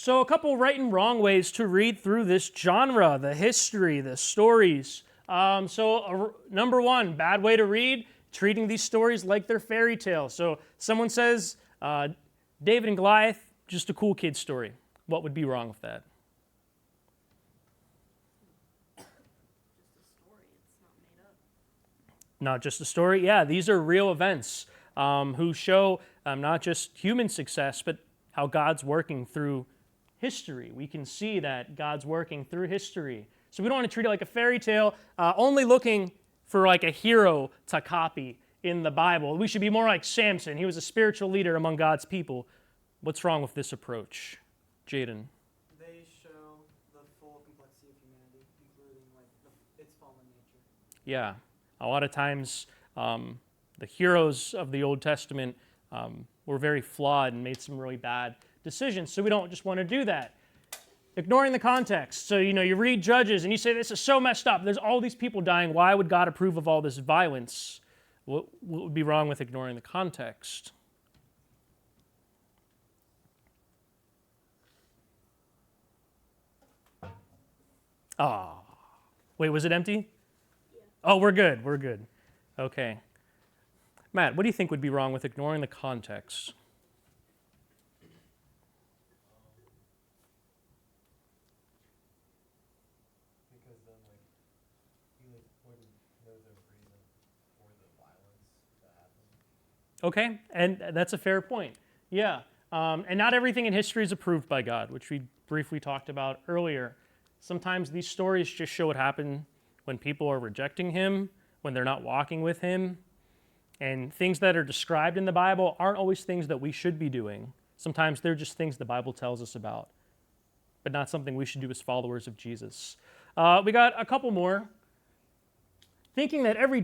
So a couple right and wrong ways to read through this genre, the history, the stories. Number one, bad way to read, treating these stories like they're fairy tales. So someone says, David and Goliath, just a cool kid story. What would be wrong with that? Not just a story. Yeah, these are real events who show not just human success, but how God's working through history. We can see that God's working through history. So we don't want to treat it like a fairy tale, only looking for like a hero to copy in the Bible. We should be more like Samson. He was a spiritual leader among God's people. What's wrong with this approach? Jaden. They show the full complexity of humanity, including its fallen nature. Yeah. A lot of times, the heroes of the Old Testament were very flawed and made some really bad decisions, so we don't just want to do that. Ignoring the context. So, you read Judges and you say, this is so messed up. There's all these people dying. Why would God approve of all this violence? What would be wrong with ignoring the context? Oh. Wait, was it empty? Yeah. Oh, we're good. We're good. Okay. Matt, what do you think would be wrong with ignoring the context? Because then, he wouldn't know the reason for the violence that happened. Okay, and that's a fair point. Yeah, and not everything in history is approved by God, which we briefly talked about earlier. Sometimes these stories just show what happened when people are rejecting Him, when they're not walking with Him. And things that are described in the Bible aren't always things that we should be doing. Sometimes they're just things the Bible tells us about, but not something we should do as followers of Jesus. We got a couple more. Thinking that every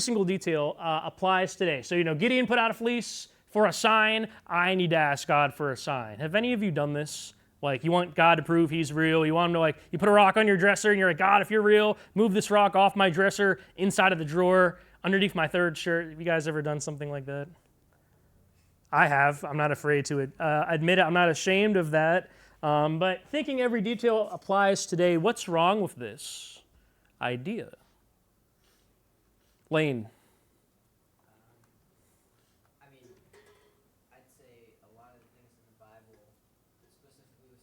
single detail applies today. So, Gideon put out a fleece for a sign. I need to ask God for a sign. Have any of you done this? Like, you want God to prove He's real. You want Him to, you put a rock on your dresser and you're like, God, if you're real, move this rock off my dresser inside of the drawer underneath my third shirt. Have you guys ever done something like that? I have. I'm not afraid to admit it. I'm not ashamed of that. But thinking every detail applies today, what's wrong with this idea? Lane. I'd say a lot of the things in the Bible, specifically with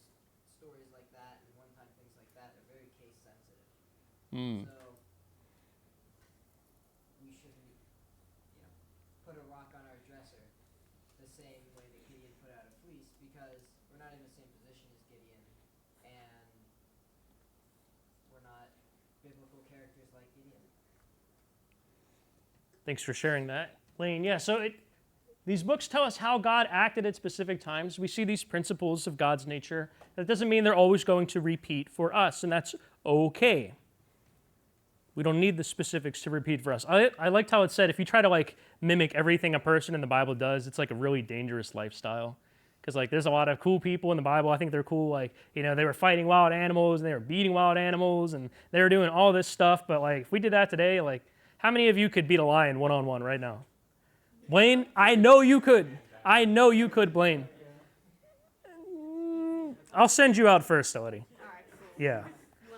stories like that and one-time things like that, are very case sensitive. So we shouldn't, put a rock on our dresser the same way that Gideon put out a fleece, because we're not in the same position as Gideon, and we're not biblical characters like Gideon. Thanks for sharing that, Lane. Yeah, so these books tell us how God acted at specific times. We see these principles of God's nature. That doesn't mean they're always going to repeat for us, and that's okay. We don't need the specifics to repeat for us. I liked how it said if you try to mimic everything a person in the Bible does, it's a really dangerous lifestyle. Because there's a lot of cool people in the Bible. I think they're cool. They were fighting wild animals and they were beating wild animals and they were doing all this stuff. But if we did that today, how many of you could beat a lion one-on-one right now? Blaine, I know you could. I know you could, Blaine. I'll send you out first, Elodie. Yeah.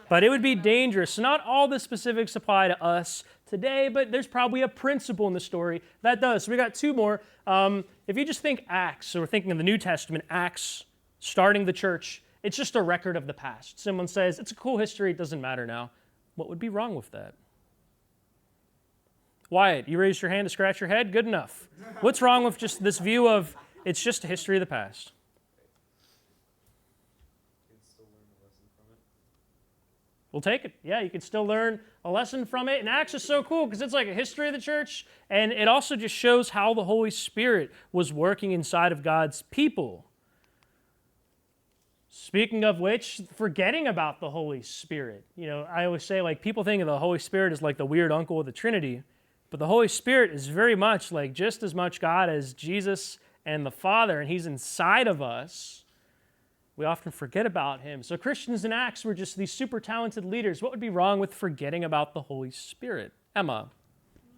But it would be dangerous. So not all the specifics apply to us today, but there's probably a principle in the story that does. So we got two more. If you just think Acts, so we're thinking of the New Testament, Acts, starting the church, it's just a record of the past. Someone says, it's a cool history, it doesn't matter now. What would be wrong with that? Wyatt, you raised your hand to scratch your head? Good enough. What's wrong with just this view of it's just a history of the past? You can still learn a lesson from it. We'll take it. Yeah, you can still learn a lesson from it. And Acts is so cool because it's like a history of the church, and it also just shows how the Holy Spirit was working inside of God's people. Speaking of which, forgetting about the Holy Spirit. I always say, people think of the Holy Spirit as the weird uncle of the Trinity, but the Holy Spirit is very much just as much God as Jesus and the Father, and He's inside of us. We often forget about Him. So Christians in Acts were just these super talented leaders. What would be wrong with forgetting about the Holy Spirit? Emma. Me?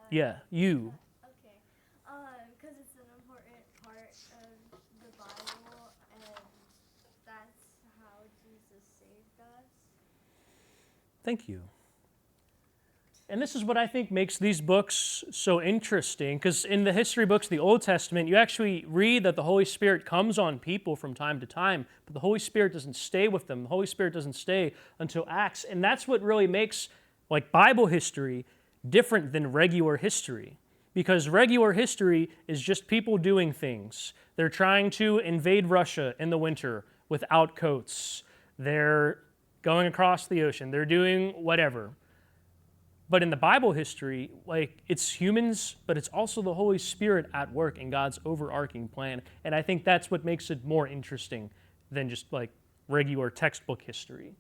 Yeah, you. Okay. Because it's an important part of the Bible. Thank you. And this is what I think makes these books so interesting, because in the history books, the Old Testament, you actually read that the Holy Spirit comes on people from time to time, but the Holy Spirit doesn't stay with them. The Holy Spirit doesn't stay until Acts, and that's what really makes like Bible history different than regular history, because regular history is just people doing things. They're trying to invade Russia in the winter without coats. They're going across the ocean. They're doing whatever. But in the Bible history, like, it's humans, but it's also the Holy Spirit at work in God's overarching plan. And I think that's what makes it more interesting than just like regular textbook history.